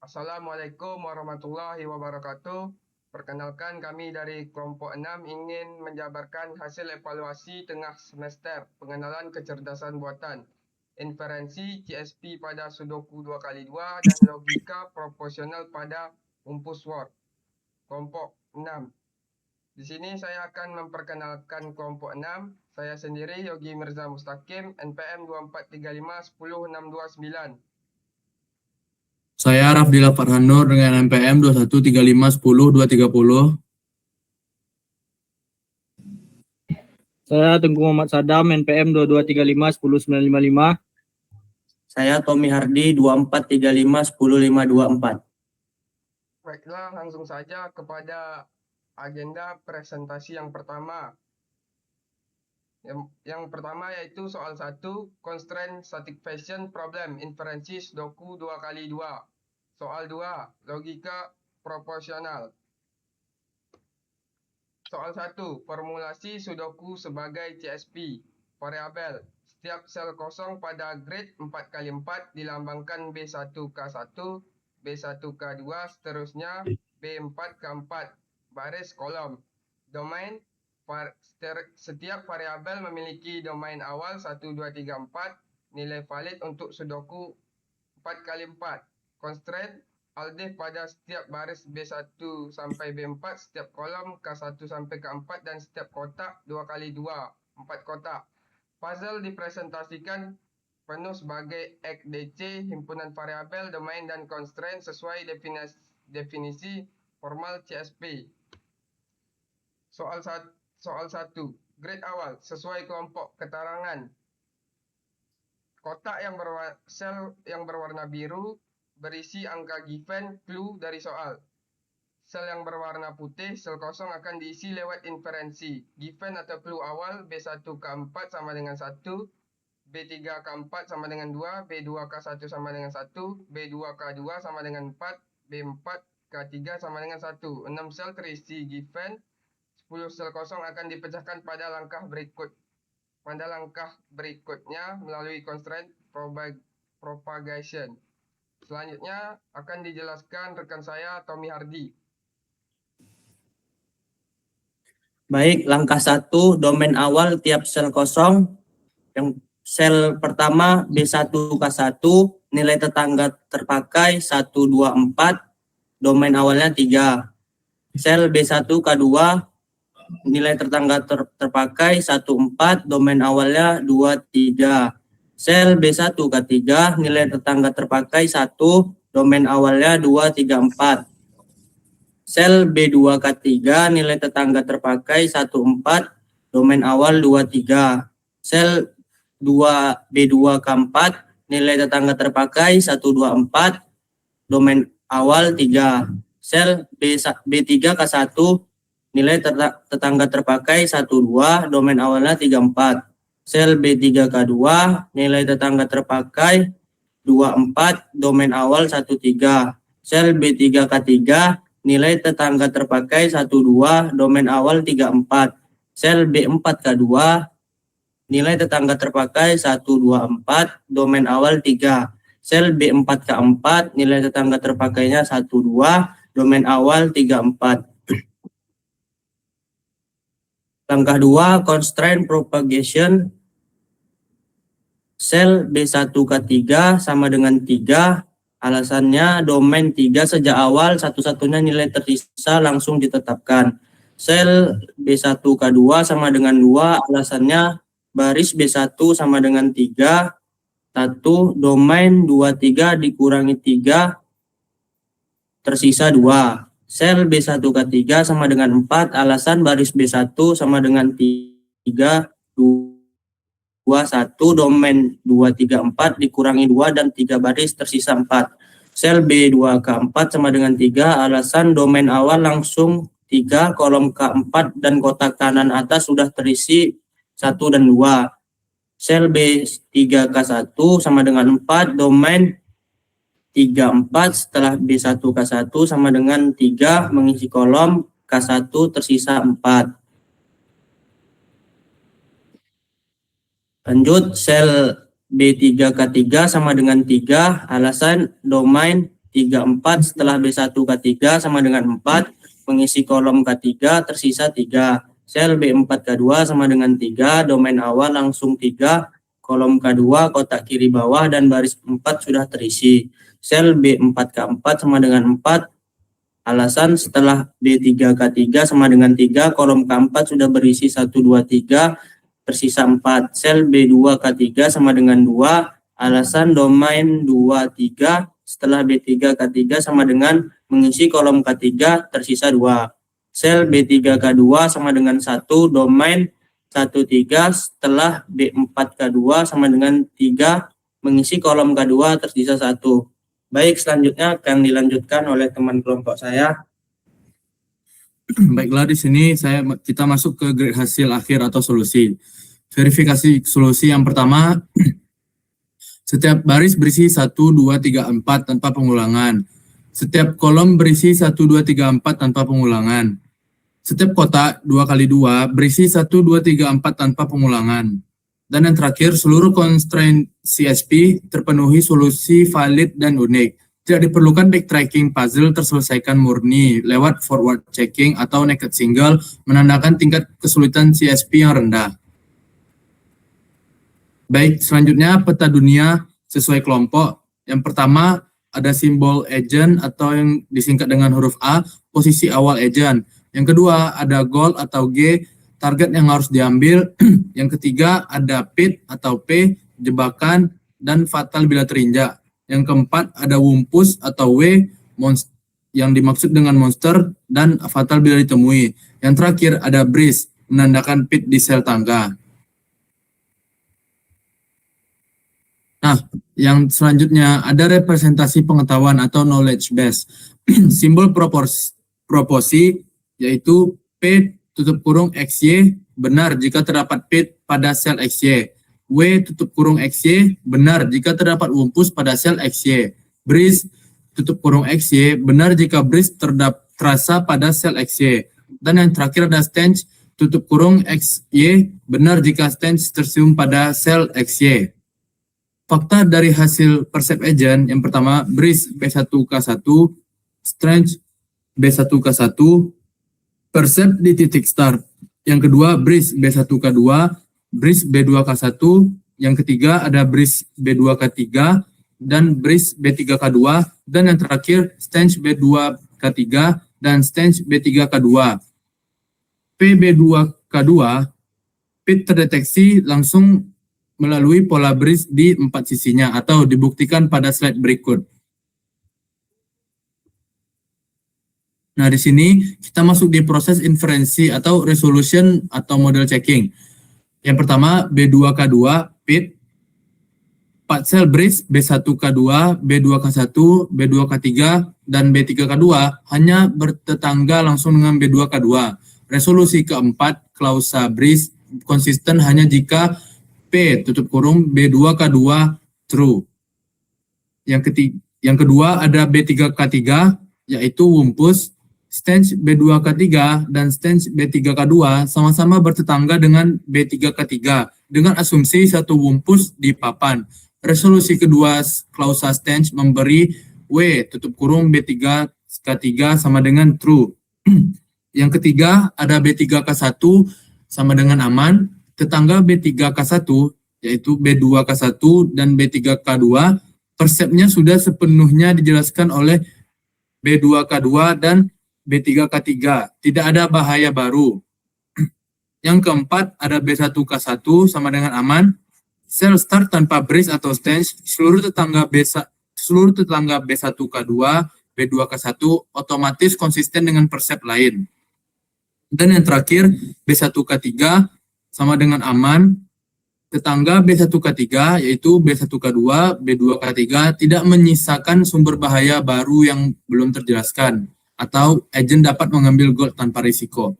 Assalamualaikum warahmatullahi wabarakatuh. Perkenalkan, kami dari kelompok 6 ingin menjabarkan hasil evaluasi tengah semester pengenalan kecerdasan buatan, inferensi CSP pada Sudoku 2x2 dan logika proporsional pada rumpus Word. Kelompok 6. Di sini saya akan memperkenalkan kelompok 6. Saya sendiri Yogi Mirza Mustaqim, NPM 2435106229. Saya Rafdila Farhanur dengan NPM 213510-230. Saya Tengku Muhammad Sadam, NPM 2235-10955. Saya Tommy Hardi 2435-10524. Baiklah, langsung saja kepada agenda presentasi yang pertama. Yang pertama yaitu soal 1, Constraint Satisfaction Problem, Inferensi Sudoku 2x2. Soal 2, Logika Proporsional. Soal 1, Formulasi Sudoku sebagai CSP. Variabel. Setiap sel kosong pada grid 4x4 dilambangkan B1K1, B1K2, seterusnya B4K4, baris kolom. Domain. Setiap variabel memiliki domain awal 1, 2, 3, 4, nilai valid untuk Sudoku 4x4. Constraint. Aldih pada setiap baris B1 sampai B4, setiap kolom K1 sampai K4, dan setiap kotak 2x2, 4 kotak. Puzzle dipresentasikan penuh sebagai XDC, himpunan variabel, domain, dan constraint sesuai definisi formal CSP. Soal 1. Grid awal sesuai kelompok keterangan. Kotak sel yang berwarna biru berisi angka given, clue dari soal. Sel yang berwarna putih, sel kosong, akan diisi lewat inferensi. Given atau clue awal B1K4 sama dengan 1, B3K4 sama dengan 2, B2K1 sama dengan 1, B2K2 sama dengan 4, B4K3 sama dengan 1. 6 sel terisi given, 10 sel kosong akan dipecahkan pada langkah berikutnya melalui constraint propagation. Selanjutnya akan dijelaskan rekan saya Tommy Hardi. Baik, langkah 1, domain awal tiap sel kosong. Yang sel pertama B1K1, nilai tetangga terpakai 1, 2, 4, domain awalnya 3. Sel B1K2, nilai tetangga terpakai 1, 4, domain awalnya 2, 3. Sel B1K3, nilai tetangga terpakai 1, domain awalnya 2, 3, 4. Sel B2K3, nilai tetangga terpakai 1, 4, domain awal 2, 3. Sel B2K4, nilai tetangga terpakai 1, 2, 4, domain awal 3. Sel B3K1, nilai tetangga terpakai 1, 2, domain awalnya 3, 4. Sel B3K2, nilai tetangga terpakai 2, 4, domain awal 1, 3. Sel B3K3, nilai tetangga terpakai 1, 2, domain awal 3, 4. Sel B4K2, nilai tetangga terpakai 1, 2, 4, domain awal 3. Sel B4K4, nilai tetangga terpakainya 1, 2, domain awal 3, 4. Langkah 2, constraint propagation. Sel B1K3 sama dengan 3. Alasannya domain 3 sejak awal satu-satunya nilai tersisa langsung ditetapkan. Sel B1K2 sama dengan 2. Alasannya baris B1 sama dengan 3. 1, domain 23 dikurangi 3, tersisa 2. Sel B1K3 sama dengan 4. Alasan baris B1 sama dengan 3, 2, 1, domain 2, 3, 4 dikurangi 2 dan 3 baris tersisa 4. Sel B2K4 sama dengan 3. Alasan domain awal langsung 3, kolom K4 dan kotak kanan atas sudah terisi 1 dan 2. Sel B3K1 sama dengan 4, domain 3, 4, setelah B1K1 sama dengan 3, mengisi kolom K1 tersisa 4. Lanjut, sel B3K3 sama dengan 3, alasan domain 34 setelah B1K3 sama dengan 4, mengisi kolom K3 tersisa 3. Sel B4K2 sama dengan 3, domain awal langsung 3, kolom K2, kotak kiri bawah, dan baris 4 sudah terisi. Sel B4K4 sama dengan 4, alasan setelah B3K3 sama dengan 3, kolom K4 sudah berisi 1, 2, 3, tersisa 4. Sel B2K3 sama dengan 2, alasan domain 2, 3, setelah B3K3 sama dengan mengisi kolom K3 tersisa 2. Sel B3K2 sama dengan 1, domain 1, 3, setelah B4K2 sama dengan 3, mengisi kolom K2 tersisa 1. Baik, selanjutnya akan dilanjutkan oleh teman kelompok saya. Baiklah, di sini kita masuk ke grade hasil akhir atau solusi. Verifikasi solusi yang pertama, setiap baris berisi 1, 2, 3, 4 tanpa pengulangan. Setiap kolom berisi 1, 2, 3, 4 tanpa pengulangan. Setiap kotak 2 kali 2 berisi 1, 2, 3, 4 tanpa pengulangan. Dan yang terakhir, seluruh constraint CSP terpenuhi solusi valid dan unik. Tidak diperlukan backtracking puzzle terselesaikan murni lewat forward checking atau naked single menandakan tingkat kesulitan CSP yang rendah. Baik, selanjutnya peta dunia sesuai kelompok. Yang pertama ada simbol agent atau yang disingkat dengan huruf A, posisi awal agent. Yang kedua ada goal atau G, target yang harus diambil. Yang ketiga ada pit atau P, jebakan dan fatal bila terinjak. Yang keempat ada wumpus atau W, yang dimaksud dengan monster dan fatal bila ditemui. Yang terakhir ada breeze, menandakan pit di sel tangga. Nah, yang selanjutnya ada representasi pengetahuan atau knowledge base. Simbol proporsi yaitu P tutup kurung XY benar jika terdapat pit pada sel XY. W tutup kurung XY benar jika terdapat wumpus pada sel XY. Breeze tutup kurung XY benar jika breeze terasa pada sel XY. Dan yang terakhir ada stench tutup kurung XY benar jika stench tersium pada sel XY. Fakta dari hasil percept agent yang pertama, breeze B1K1, stench B1K1, percept di titik start. Yang kedua, breeze B1K2, breeze B2K1. Yang ketiga ada breeze B2K3 dan breeze B3K2. Dan yang terakhir, stench B2K3 dan stench B3K2. PB2K2, pit terdeteksi langsung melalui pola breeze di 4 sisinya atau dibuktikan pada slide berikut. Nah, di sini kita masuk di proses inferensi atau resolution atau model checking. Yang pertama, B2K2, pit, 4 sel breeze B1K2, B2K1, B2K3, dan B3K2 hanya bertetangga langsung dengan B2K2. Resolusi keempat, klausa breeze konsisten hanya jika P tutup kurung B2K2 true. Yang kedua ada B3K3 yaitu wumpus. Stench B2K3 dan stench B3K2 sama-sama bertetangga dengan B3K3 dengan asumsi satu wumpus di papan. Resolusi kedua klausa stench memberi W tutup kurung B3K3 sama dengan true. Yang ketiga ada B3K1 sama dengan aman. Tetangga B3K1 yaitu B2K1 dan B3K2 persepnya sudah sepenuhnya dijelaskan oleh B2K2 dan B3K3, tidak ada bahaya baru. Yang keempat ada B1K1 sama dengan aman. Sel start tanpa breeze atau stench, seluruh tetangga B1K2, B2K1 otomatis konsisten dengan persep lain. Dan yang terakhir B1K3 sama dengan aman. Tetangga B1K3 yaitu B1K2, B2K3 tidak menyisakan sumber bahaya baru yang belum terjelaskan, atau agent dapat mengambil gold tanpa risiko.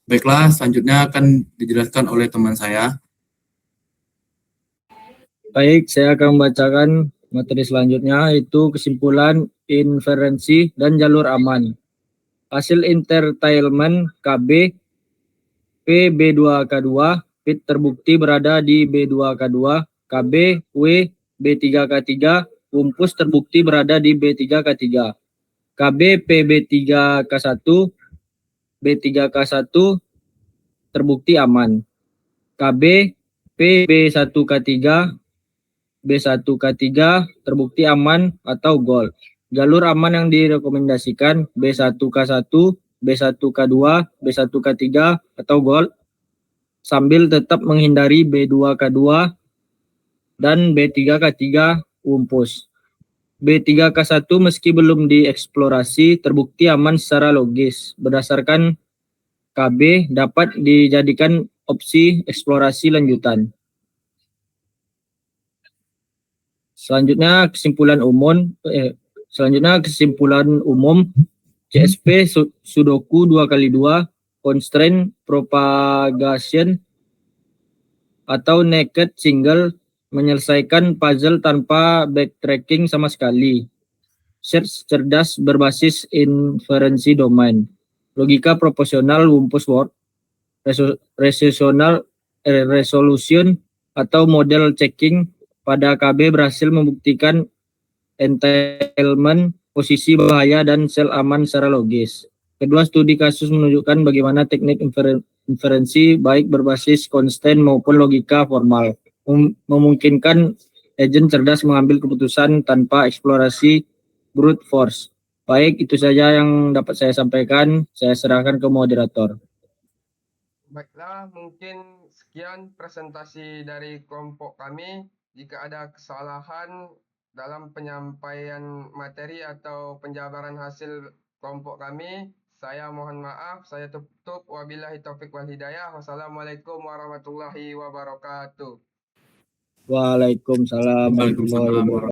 Baiklah, selanjutnya akan dijelaskan oleh teman saya. Baik, saya akan membacakan materi selanjutnya, yaitu kesimpulan inferensi dan jalur aman. Hasil entertainment KB PB2K2, pit terbukti berada di B2K2, KB W B3K3, Wumpus terbukti berada di B3K3. KB PB3K1, B3K1 terbukti aman. KB PB1K3, B1K3 terbukti aman atau gold. Jalur aman yang direkomendasikan B1K1, B1K2, B1K3 atau gold, sambil tetap menghindari B2K2 dan B3K3 wumpus. B3K1 meski belum dieksplorasi terbukti aman secara logis. Berdasarkan KB dapat dijadikan opsi eksplorasi lanjutan. Selanjutnya kesimpulan umum CSP Sudoku 2x2 constraint propagation atau naked single, menyelesaikan puzzle tanpa backtracking sama sekali. Search cerdas berbasis inferensi domain. Logika proporsional wumpus word. Resolution atau model checking pada KB berhasil membuktikan entailment, posisi bahaya, dan sel aman secara logis. Kedua studi kasus menunjukkan bagaimana teknik inferensi baik berbasis constraint maupun logika formal memungkinkan agent cerdas mengambil keputusan tanpa eksplorasi brute force. Baik, itu saja yang dapat saya sampaikan. Saya serahkan ke moderator. Baiklah, mungkin sekian presentasi dari kelompok kami. Jika ada kesalahan dalam penyampaian materi atau penjabaran hasil kelompok kami, saya mohon maaf. Saya tutup. Wabillahi taufiq wal hidayah. Wassalamualaikum warahmatullahi wabarakatuh. Waalaikumsalam warahmatullahi wabarakatuh.